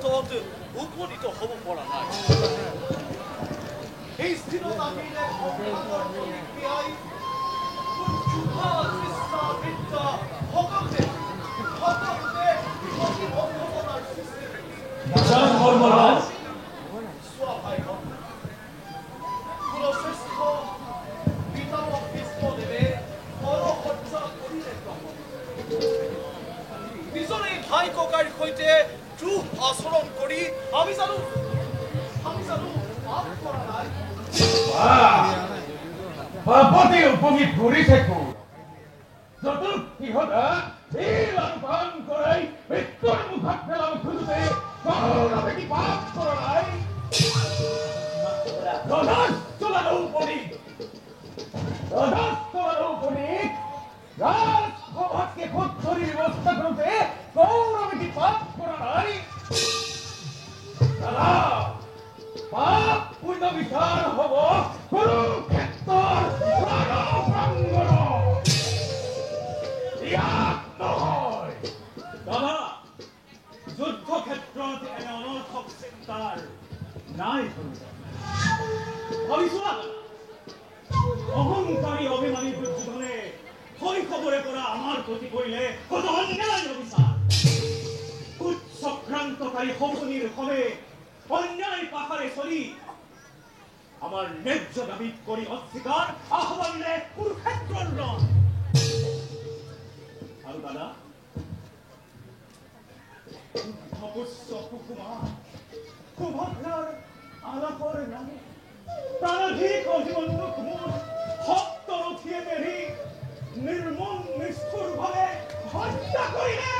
ক্ষেত্ৰত উপনীত হ'ব পৰা নাই এই স্থিৰতামীনে নিজৰে ভাই ককাৰ সৈতে দ্ৰোহ আচৰণ কৰি আমি জানো মাফ কৰা নাই বাপতি উপনীত ঘূৰি থাকো যত কিহতা এই লালপান কৰাই মৃত্যুৰ মুখত পেলাব খোজোতে গৌৰৱে কি পাপ কৰা নাই রাজসভাকে খোঁজের ব্যবস্থা করতে গৌরবে কি পাপ করা নাই দাদা পাপ পুণ্য বিচার হব কুরুক্ষেত্রের রণপ্রাঙ্গণ ইয়াত নহয় দাদা যুদ্ধক্ষেত্ৰত এনে অনৰ্থক চিন্তাৰ নাই ভাবিছো অহংকাৰী অভিমানী দুৰ্যোধনে শৈশৱৰে পৰা আমাৰ প্ৰতি কৰিলে কত অন্যায় অবিচাৰ উচ্চক্ৰান্তকাৰী শকুনিৰ সবে অন্যায় পাহাৰে চলি আমাৰ ন্যায্য দাবীত কৰি অস্বীকাৰ আহ্বানিলে কুৰুক্ষেত্ৰৰ ৰণ আৰু দাদা পুষ্য কুকুমাৰ কুভদ্ৰাৰ আলাপৰ নামে প্ৰাণাধিক অভিমন্যুক মোৰ সপ্ত ৰথিয়ে মেৰি নিৰ্মম নিষ্ঠুৰ ভাৱে হত্যা কৰিলে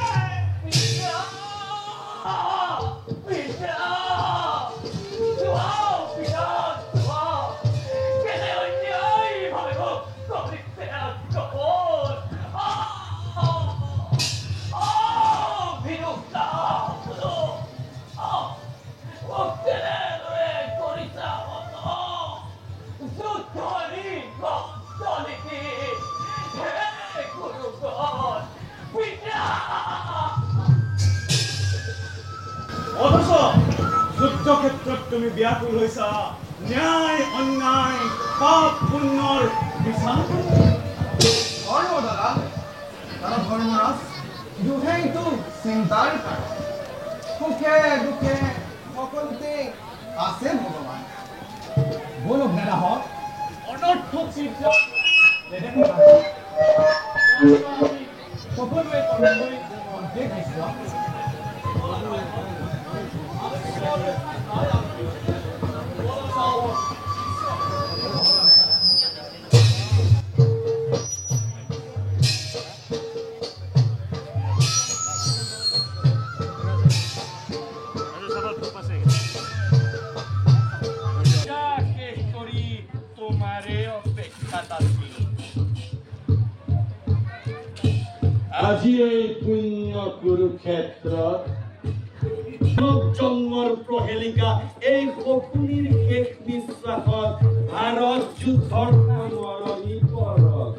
যুদ্ধক্ষেত্ৰত তুমি ব্যাকুল হৈছা ন্যায় অন্যায় পাপ পুণ্যৰ বিচাৰ ধৰ্ম দাদা ধৰ্মৰাজ দুহেইটো চিন্তাৰ কাৰণ সুখে দুখে সকলোতে আছে ভগৱান বলক দাদাহঁত অনৰ্থক চিন্তা সকলোৱে কৰিবলৈ দেখিছ আজি এই পুণ্য কুৰুক্ষেত্ৰত জন্মৰ প্ৰহেলিকা এই শকুনিৰ শেষ নিশ্বাসত ভাৰত যুদ্ধৰ মৰণি পৰক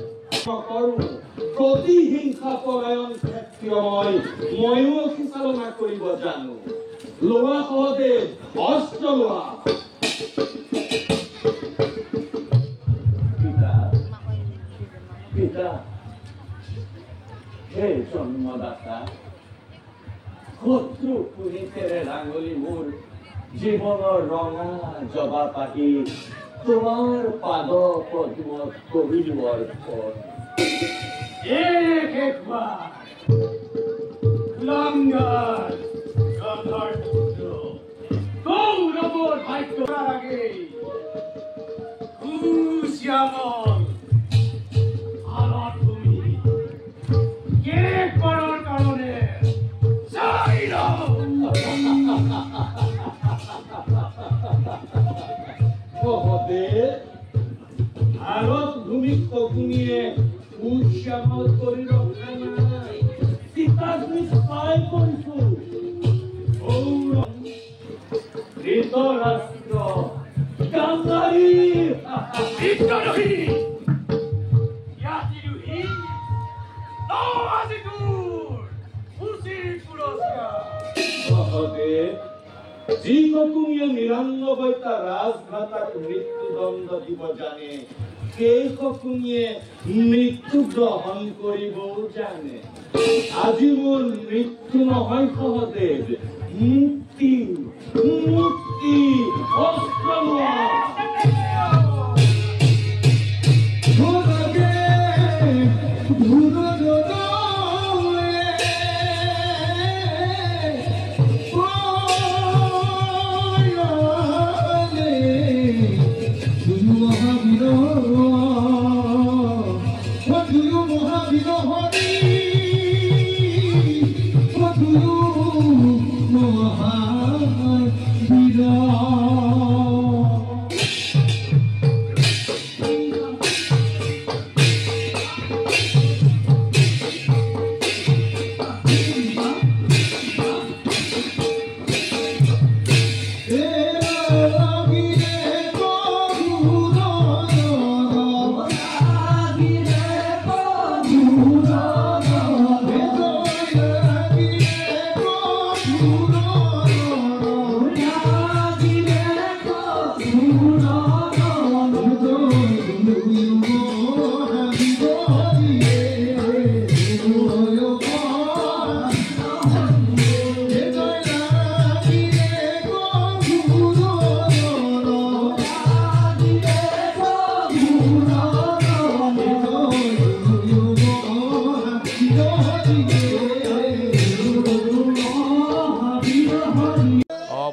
প্ৰতিহিংসা পৰায়ণ ক্ষেত্ৰময় ময়ো সুচালনা কৰিব জানো লোৱা সহদেৱ অস্ত্ৰ লোৱা পিতা হে জন্মদাতা শত্ৰু পুনিতেৰে ৰাঙলী মোৰ জীৱনৰ ৰঙা জবা পাহি তোমাৰ পাদ পদ্মত কহিলো অৰ্পণ একবাৰ লংঘন গন্ধৰ পুত্ৰ গৌৰৱৰ ভাগ্যৰ আগে শ্যামল ভাৰত ভূমি শকুনিয়ে উৎসাহত কৰি ৰখা নাই সীতাক নিশ্চয় কৰিছো ধৃতৰাষ্ট্ৰ কান্দাৰী বিদ্ৰোহী ইয়াতিৰোহী আজি তোৰ উচিত পুৰস্কাৰ মহোদয় যি শকুনিয়ে ৯৯টা ৰাজঘাটক মৃত্যুদণ্ড দিব জানে সেই শকুনিয়ে মৃত্যু গ্ৰহণ কৰিবও জানে আজি মোৰ মৃত্যু নহয় সহদেৱ মুক্তি মুক্তি অস্ত্ৰমোৱা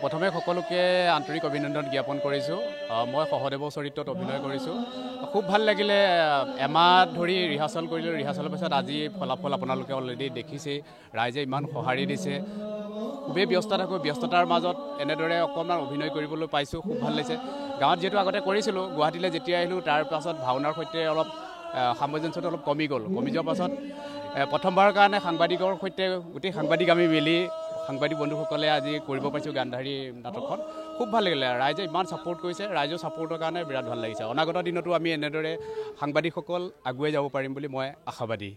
প্ৰথমে সকলোকে আন্তৰিক অভিনন্দন জ্ঞাপন কৰিছোঁ মই সহদেৱৰ চৰিত্ৰত অভিনয় কৰিছোঁ খুব ভাল লাগিলে এমাহ ধৰি ৰিহাৰ্চেল কৰিলোঁ ৰিহাৰ্চেলৰ পিছত আজি ফলাফল আপোনালোকে অলৰেডি দেখিছেই ৰাইজে ইমান সঁহাৰি দিছে খুবেই ব্যস্ত থাকোঁ ব্যস্ততাৰ মাজত এনেদৰে অকণমান অভিনয় কৰিবলৈ পাইছোঁ খুব ভাল লাগিছে গাঁৱত যিহেতু আগতে কৰিছিলোঁ গুৱাহাটীলৈ যেতিয়া আহিলোঁ তাৰ পাছত ভাওনাৰ সৈতে অলপ সামঞ্জস্যটো অলপ কমি গ'ল কমি যোৱাৰ পাছত প্ৰথমবাৰৰ কাৰণে সাংবাদিকৰ সৈতে গোটেই সাংবাদিক আমি মিলি সাংবাদিক বন্ধুসকলে আজি কৰিব পাৰিছোঁ গান্ধাৰী নাটকখন খুব ভাল লাগিলে ৰাইজে ইমান ছাপোৰ্ট কৰিছে ৰাইজৰ ছাপোৰ্টৰ কাৰণে বিৰাট ভাল লাগিছে অনাগত দিনতো আমি এনেদৰে সাংবাদিকসকল আগুৱাই যাব পাৰিম বুলি মই আশাবাদী